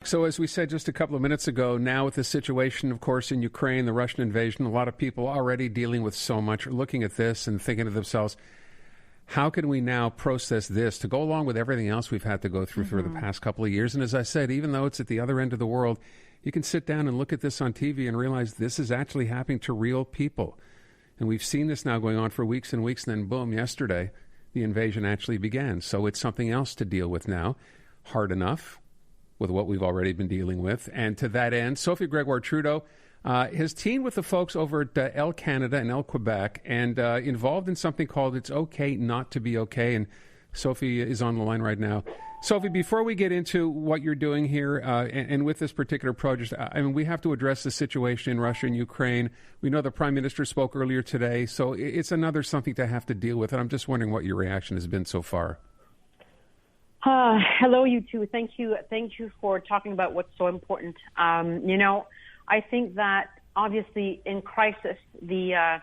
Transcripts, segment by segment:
So as we said just a couple of minutes ago, now with the situation, of course, in Ukraine, the Russian invasion, a lot of people already dealing with so much are looking at this and thinking to themselves, how can we now process this to go along with everything else we've had to go through for the past couple of years? And as I said, even though it's at the other end of the world, you can sit down and look at this on TV and realize this is actually happening to real people. And we've seen this now going on for weeks and weeks, and then boom, yesterday, the invasion actually began. So it's something else to deal with now. Hard enough with what we've already been dealing with. And to that end, Sophie Gregoire Trudeau has teamed with the folks over at El Canada and El Quebec and involved in something called It's Okay Not to Be Okay. And Sophie is on the line right now. Sophie, before we get into what you're doing here and with this particular project, I mean, we have to address the situation in Russia and Ukraine. We know the Prime Minister spoke earlier today, so it's another something to have to deal with. And I'm just wondering what your reaction has been so far. Hello, you two. Thank you for talking about what's so important. I think that obviously in crisis, the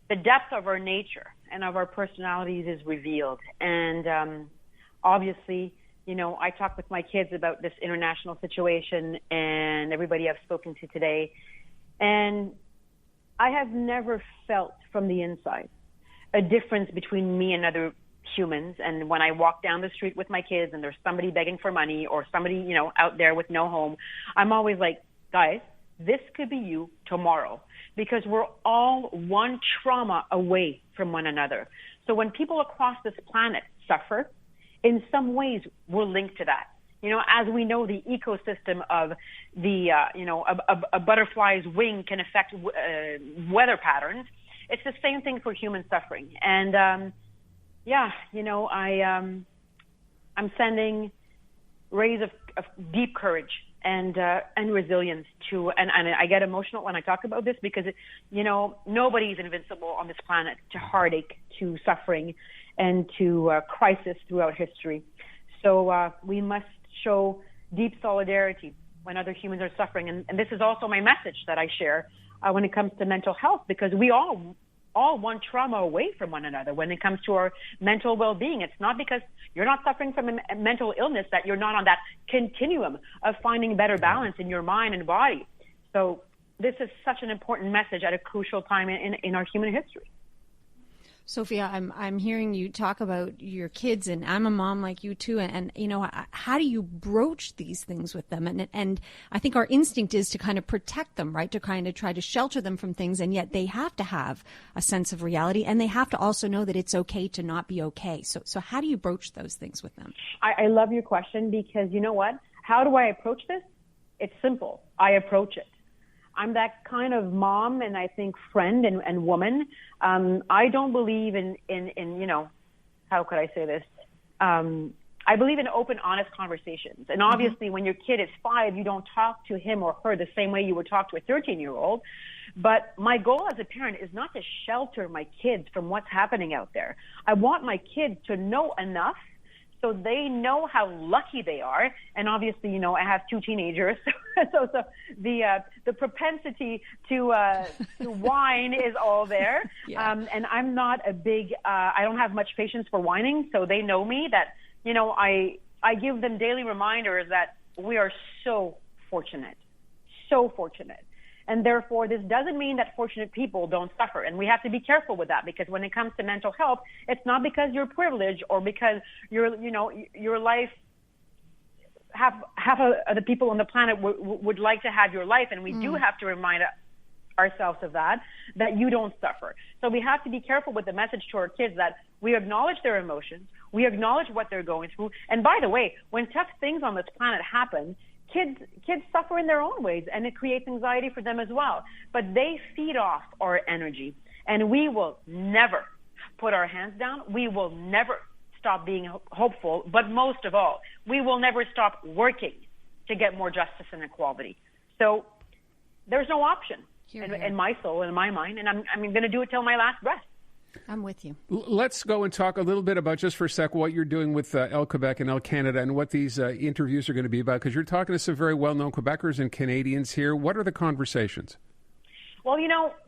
depth of our nature and of our personalities is revealed. And obviously, I talk with my kids about this international situation and everybody I've spoken to today. And I have never felt from the inside a difference between me and other humans. And when I walk down the street with my kids and there's somebody begging for money or somebody, out there with no home, I'm always like, guys, this could be you tomorrow, because we're all one trauma away from one another. So when people across this planet suffer, in some ways we're linked to that. As we know, the ecosystem of the, a butterfly's wing can affect weather patterns. It's the same thing for human suffering. And, I'm sending rays of deep courage and resilience to, and I get emotional when I talk about this because, nobody's invincible on this planet to heartache, to suffering, and to crisis throughout history. So we must show deep solidarity when other humans are suffering. And this is also my message that I share when it comes to mental health, because we all one trauma away from one another when it comes to our mental well-being. It's not because you're not suffering from a mental illness that you're not on that continuum of finding better balance in your mind and body. So this is such an important message at a crucial time in our human history. Sophia, I'm hearing you talk about your kids, and I'm a mom like you too. And how do you broach these things with them? And I think our instinct is to kind of protect them, right? To kind of try to shelter them from things, and yet they have to have a sense of reality, and they have to also know that it's okay to not be okay. So how do you broach those things with them? I love your question, because you know what? How do I approach this? It's simple. I approach it. I'm that kind of mom and I think friend and woman. I don't believe in how could I say this? I believe in open, honest conversations. And obviously when your kid is 5, you don't talk to him or her the same way you would talk to a 13-year-old. But my goal as a parent is not to shelter my kids from what's happening out there. I want my kids to know enough so they know how lucky they are. And obviously, I have 2 teenagers, so the propensity to whine is all there. Yeah. And I'm not a big, I don't have much patience for whining, so they know me that, I give them daily reminders that we are so fortunate. And therefore, this doesn't mean that fortunate people don't suffer. And we have to be careful with that, because when it comes to mental health, it's not because you're privileged or because your life, half of the people on the planet would like to have your life. And we do have to remind ourselves of that you don't suffer. So we have to be careful with the message to our kids that we acknowledge their emotions, we acknowledge what they're going through. And by the way, when tough things on this planet happen, kids suffer in their own ways, and it creates anxiety for them as well. But they feed off our energy, and we will never put our hands down. We will never stop being hopeful, but most of all, we will never stop working to get more justice and equality. So there's no option in my soul and in my mind, and I'm going to do it till my last breath. I'm with you. Let's go and talk a little bit about, just for a sec, what you're doing with El Quebec and El Canada and what these interviews are going to be about, because you're talking to some very well-known Quebecers and Canadians here. What are the conversations? Well,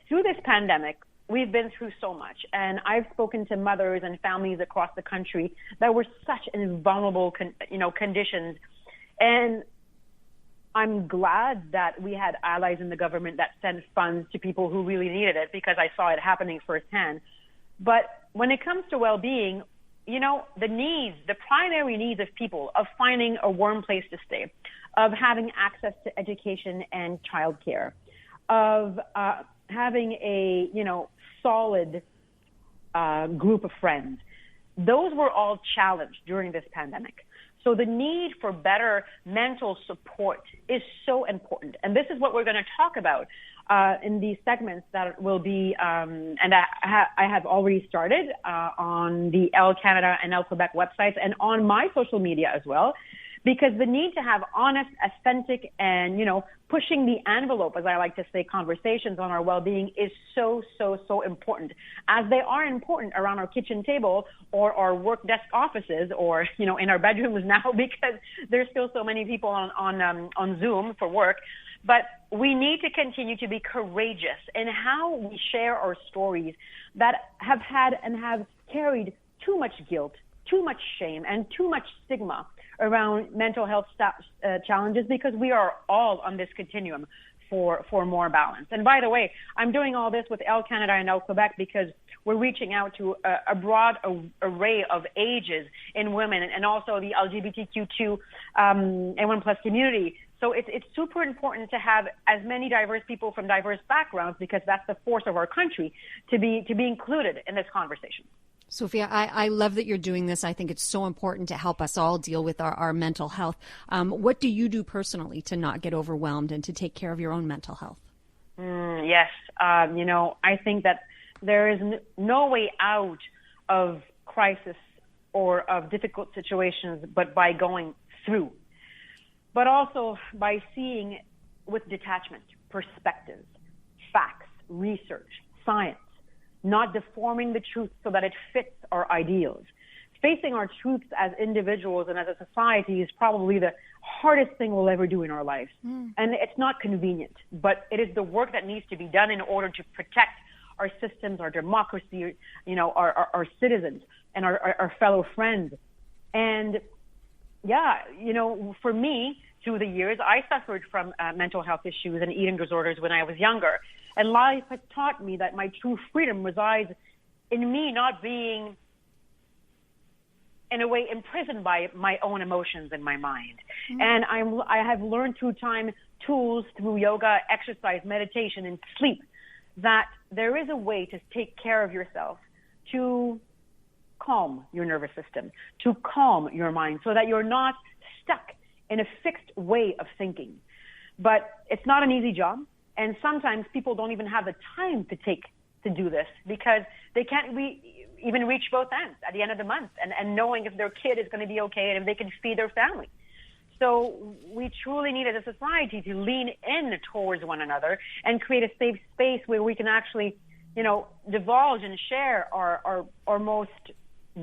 through this pandemic, we've been through so much, and I've spoken to mothers and families across the country that were such in vulnerable, conditions. And I'm glad that we had allies in the government that sent funds to people who really needed it, because I saw it happening firsthand. But when it comes to well-being, the needs, the primary needs of people, of finding a warm place to stay, of having access to education and childcare, of having a, solid group of friends, those were all challenged during this pandemic. So the need for better mental support is so important. And this is what we're going to talk about in these segments that will be, and I have already started on the Elle Canada and Elle Quebec websites and on my social media as well, because the need to have honest, authentic, and, pushing the envelope, as I like to say, conversations on our well-being is so, so, so important, as they are important around our kitchen table or our work desk offices or, in our bedrooms now, because there's still so many people on Zoom for work. But we need to continue to be courageous in how we share our stories that have had and have carried too much guilt, too much shame, and too much stigma around mental health challenges, because we are all on this continuum for more balance. And by the way, I'm doing all this with Elle Canada and Elle Quebec because we're reaching out to a broad array of ages in women, and also the LGBTQ2 and 1+ community. So it's super important to have as many diverse people from diverse backgrounds, because that's the force of our country, to be included in this conversation. Sophia, I love that you're doing this. I think it's so important to help us all deal with our mental health. What do you do personally to not get overwhelmed and to take care of your own mental health? Yes. I think that there is no way out of crisis or of difficult situations but by going through, but also by seeing with detachment, perspectives, facts, research, science, not deforming the truth so that it fits our ideals. Facing our truths as individuals and as a society is probably the hardest thing we'll ever do in our lives. And it's not convenient, but it is the work that needs to be done in order to protect our systems, our democracy, our citizens and our fellow friends. And for me, through the years, I suffered from mental health issues and eating disorders when I was younger. And life has taught me that my true freedom resides in me not being, in a way, imprisoned by my own emotions and my mind. And I have learned through time tools, through yoga, exercise, meditation, and sleep, that there is a way to take care of yourself, to calm your nervous system, to calm your mind, so that you're not stuck in a fixed way of thinking. But it's not an easy job. And sometimes people don't even have the time to do this, because they can't even reach both ends at the end of the month and knowing if their kid is going to be okay and if they can feed their family. So we truly need as a society to lean in towards one another and create a safe space where we can actually, divulge and share our most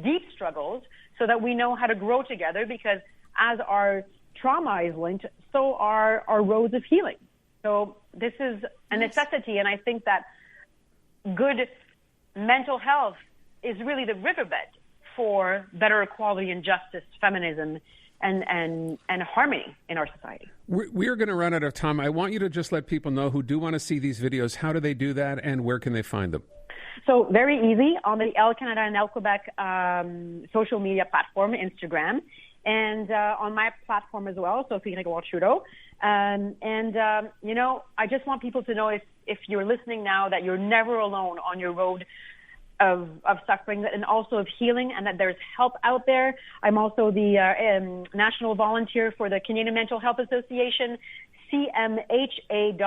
deep struggles, so that we know how to grow together, because as our trauma is linked, so are our roads of healing. So this is a necessity, and I think that good mental health is really the riverbed for better equality and justice, feminism, and harmony in our society. We are going to run out of time. I want you to just let people know who do want to see these videos. How do they do that, and where can they find them? So very easy, on the Elle Canada and Elle Quebec social media platform, Instagram, and on my platform as well, Sophie Gregoire Trudeau. I just want people to know, if you're listening now, that you're never alone on your road of suffering and also of healing, and that there's help out there. I'm also the national volunteer for the Canadian Mental Health Association, CMHA.ca,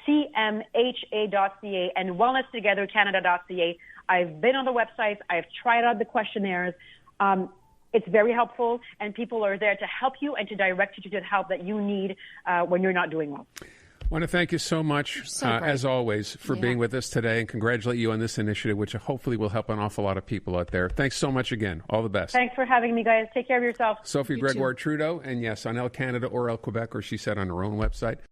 CMHA.ca, and wellnesstogethercanada.ca. I've been on the websites. I've tried out the questionnaires. It's very helpful, and people are there to help you and to direct you to the help that you need when you're not doing well. I want to thank you so much, as always, for being with us today, and congratulate you on this initiative, which hopefully will help an awful lot of people out there. Thanks so much again. All the best. Thanks for having me, guys. Take care of yourself. Sophie Gregoire Trudeau, and yes, on Elle Canada or Elle Quebec, or she said on her own website.